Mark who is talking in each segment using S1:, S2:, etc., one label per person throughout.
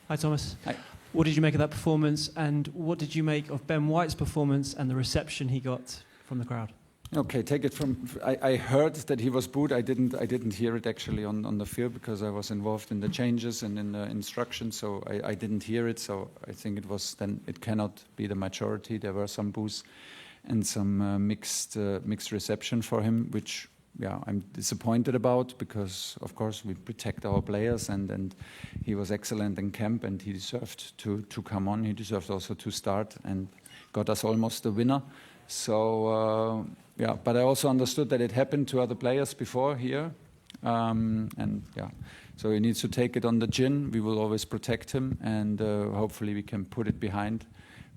S1: Hi, Thomas.
S2: Hi.
S1: What did you make of that performance, and what did you make of Ben White's performance and the reception he got from the crowd?
S2: Okay, take it from. I heard that he was booed. I didn't hear it actually on the field because I was involved in the changes and in the instructions, so I didn't hear it. So I think it cannot be the majority. There were some boos and some mixed reception for him, which I'm disappointed about because of course we protect our players and he was excellent in camp and he deserved to come on. He deserved also to start and got us almost the winner. So but I also understood that it happened to other players before here, so he needs to take it on the chin. We will always protect him, and hopefully we can put it behind,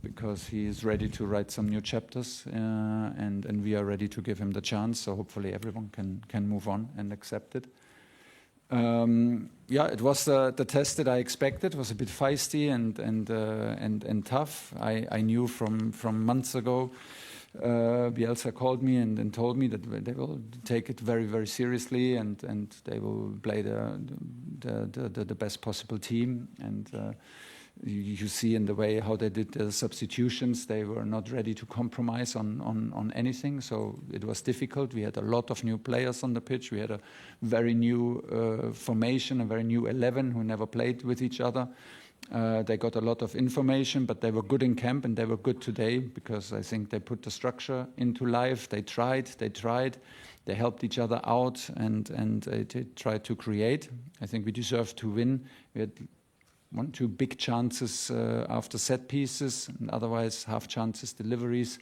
S2: because he is ready to write some new chapters, and we are ready to give him the chance. So hopefully everyone can move on and accept it. It was the test that I expected. It was a bit feisty and tough. I knew from months ago. Bielsa called me and told me that they will take it very, very seriously and they will play the best possible team. And you see in the way how they did the substitutions, they were not ready to compromise on anything. So it was difficult. We had a lot of new players on the pitch. We had a very new formation, a very new 11 who never played with each other. They got a lot of information, but they were good in camp and they were good today because I think they put the structure into life. They tried, they helped each other out and they tried to create. I think we deserved to win. We had 1-2 big chances after set pieces, and otherwise half chances deliveries.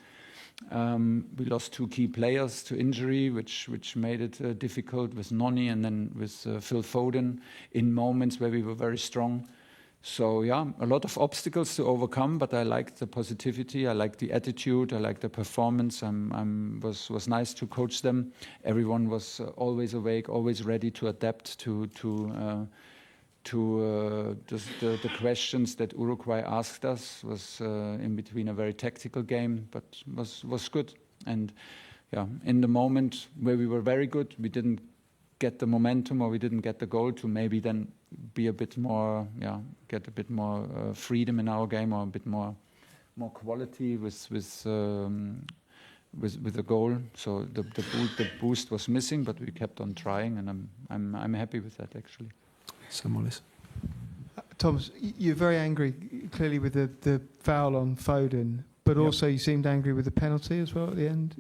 S2: We lost 2 key players to injury, which made it difficult with Noni and then with Phil Foden in moments where we were very strong. So a lot of obstacles to overcome, but I liked the positivity, I liked the attitude, I liked the performance. Was nice to coach them. Everyone was always awake, always ready to adapt to the questions that Uruguay asked us. Was in between a very tactical game, but was good. And in the moment where we were very good, we didn't get the momentum or we didn't get the goal to maybe then be a bit more, get a bit more freedom in our game or a bit more quality with the goal. So the boost was missing, but we kept on trying, and I'm happy with that actually.
S3: Samuelis.
S4: Thomas, you're very angry clearly with the foul on Foden, but also you seemed angry with the penalty as well at the end.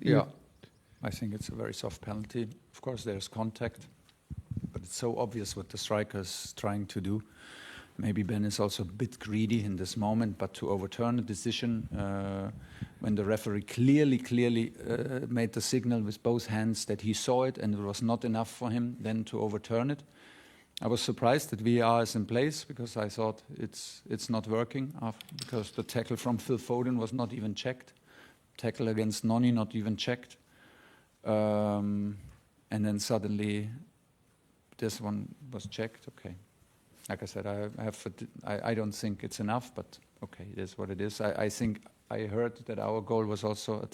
S2: I think it's a very soft penalty. Of course, there's contact, but it's so obvious what the striker is trying to do. Maybe Ben is also a bit greedy in this moment, but to overturn a decision when the referee clearly made the signal with both hands that he saw it and it was not enough for him then to overturn it. I was surprised that VAR is in place because I thought it's not working because the tackle from Phil Foden was not even checked. Tackle against Noni not even checked. And then suddenly this one was checked. Okay, like I said, I don't think it's enough, but okay, it is what it is. I think I heard that our goal was also a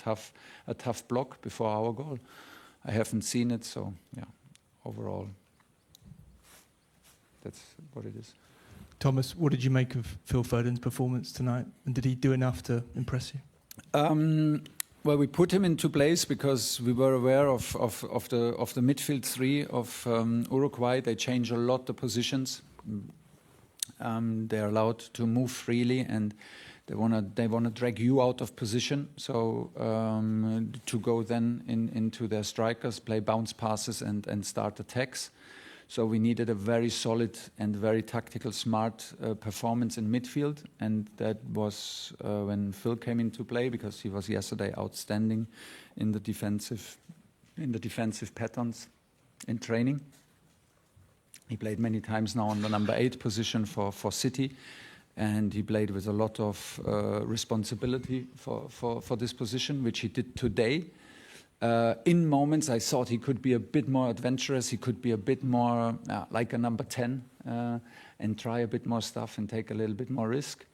S2: tough block before our goal. I haven't seen it, so overall that's what it is.
S3: Thomas, what did you make of Phil Foden's performance tonight, and did he do enough to impress you?
S2: Well, we put him into place because we were aware of the midfield 3 of Uruguay. They change a lot the positions. They're allowed to move freely, and they wanna drag you out of position. So to go then into their strikers, play bounce passes and start attacks. So we needed a very solid and very tactical, smart performance in midfield, and that was when Phil came into play because he was yesterday outstanding in the defensive patterns in training. He played many times now on the number 8 position for City, and he played with a lot of responsibility for this position, which he did today. In moments, I thought he could be a bit more adventurous. He could be a bit more like a number 10 and try a bit more stuff and take a little bit more risk.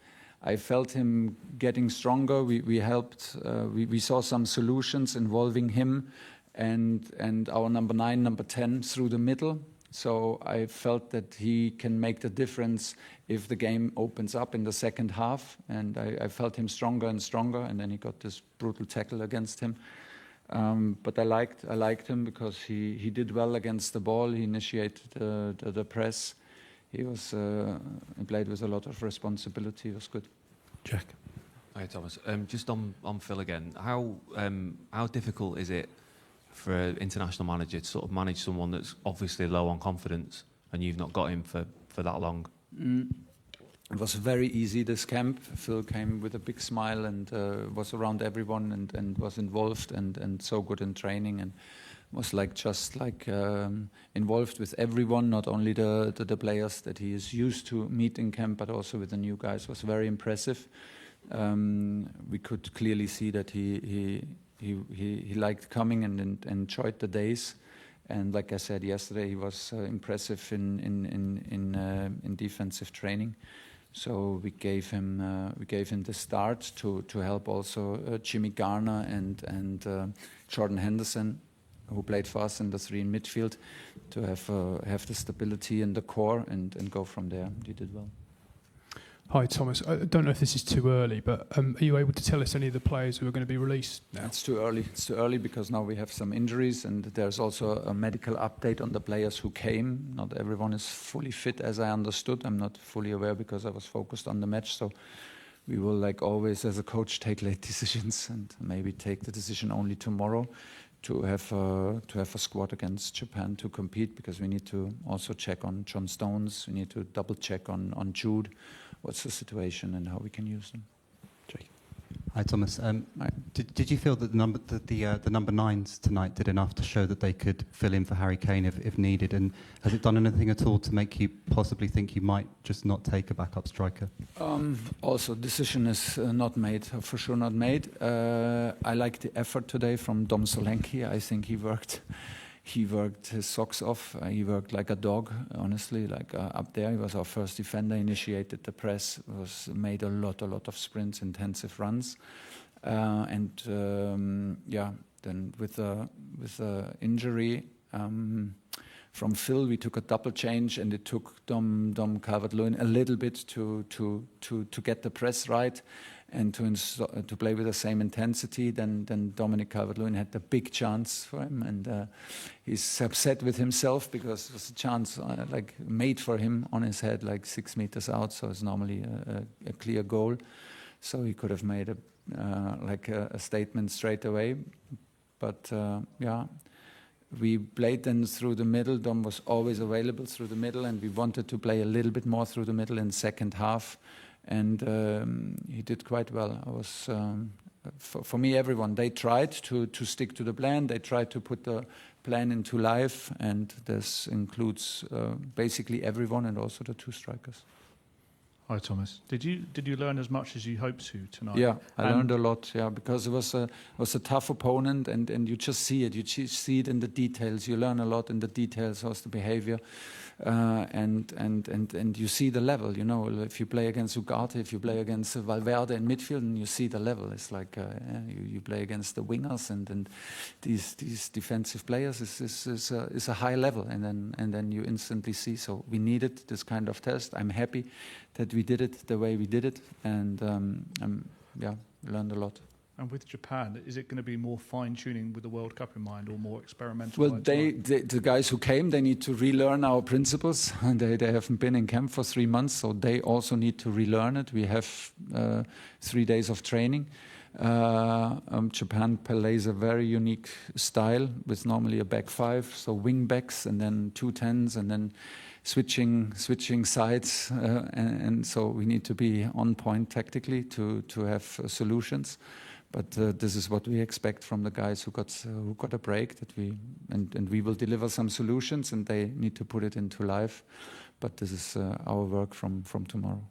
S2: I felt him getting stronger. We helped. We saw some solutions involving him and our number 9, number 10 through the middle. So I felt that he can make the difference if the game opens up in the second half. And I felt him stronger and stronger. And then he got this brutal tackle against him. But I liked him because he did well against the ball. He initiated the press. He played with a lot of responsibility. It was good.
S3: Jack.
S5: Hi Thomas. Just on Phil again. How difficult is it for an international manager to sort of manage someone that's obviously low on confidence, and you've not got him for that long?
S2: It was very easy this camp. Phil came with a big smile and was around everyone and was involved and so good in training and was just involved with everyone, not only the players that he is used to meet in camp, but also with the new guys. It was very impressive. We could clearly see that he liked coming and enjoyed the days. And like I said yesterday, he was impressive in defensive training. So we gave him the start to help also Jimmy Garner and Jordan Henderson, who played for us in the three in midfield, to have the stability in the core and go from there. He did well.
S6: Hi Thomas, I don't know if this is too early, but are you able to tell us any of the players who are going to be released now?
S2: It's too early. It's too early because now we have some injuries and there's also a medical update on the players who came. Not everyone is fully fit, as I understood. I'm not fully aware because I was focused on the match. So we will, like always, as a coach, take late decisions and maybe take the decision only tomorrow to have a squad against Japan to compete, because we need to also check on John Stones. We need to double check on Jude. What's the situation and how we can use them. Jake.
S7: Hi Thomas. Did you feel that the number nines tonight did enough to show that they could fill in for Harry Kane if needed? And has it done anything at all to make you possibly think you might just not take a backup striker?
S2: Also, decision is not made, for sure not made. I like the effort today from Dom Solanke. I think he worked his socks off. He worked like a dog, honestly, up there. He was our first defender, initiated the press, made a lot of sprints, intensive runs. Then with the injury from Phil, we took a double change, and it took Dom Calvert-Lewin a little bit to get the press right and to play with the same intensity. Then Dominic Calvert-Lewin had the big chance for him, and he's upset with himself because it was a chance made for him on his head, 6 meters out. So it's normally a clear goal. So he could have made a statement straight away. But we played then through the middle. Dom was always available through the middle, and we wanted to play a little bit more through the middle in second half. And he did quite well. I was, for me, everyone, they tried to stick to the plan. They tried to put the plan into life, and this includes basically everyone and also the two strikers.
S8: Hi Thomas. Did you learn as much as you hoped to tonight?
S2: Yeah, I learned a lot. Yeah, because it was a tough opponent, and you just see it. You see it in the details. You learn a lot in the details. How's the behavior, and you see the level. You know, if you play against Ugarte, if you play against Valverde in midfield, and you see the level. It's like you play against the wingers, and these defensive players is a high level, and then you instantly see. So we needed this kind of test. I'm happy that we did it the way we did it, and learned a lot.
S8: And with Japan, is it going to be more fine-tuning with the World Cup in mind, or more experimental?
S2: Well, the guys who came, they need to relearn our principles. They haven't been in camp for 3 months, so they also need to relearn it. We have 3 days of training. Japan plays a very unique style with normally a back five, so wing backs and then 2 10s and then switching sides, and so we need to be on point tactically to have solutions. But this is what we expect from the guys who got a break. That we will deliver some solutions, and they need to put it into life. But this is our work from tomorrow.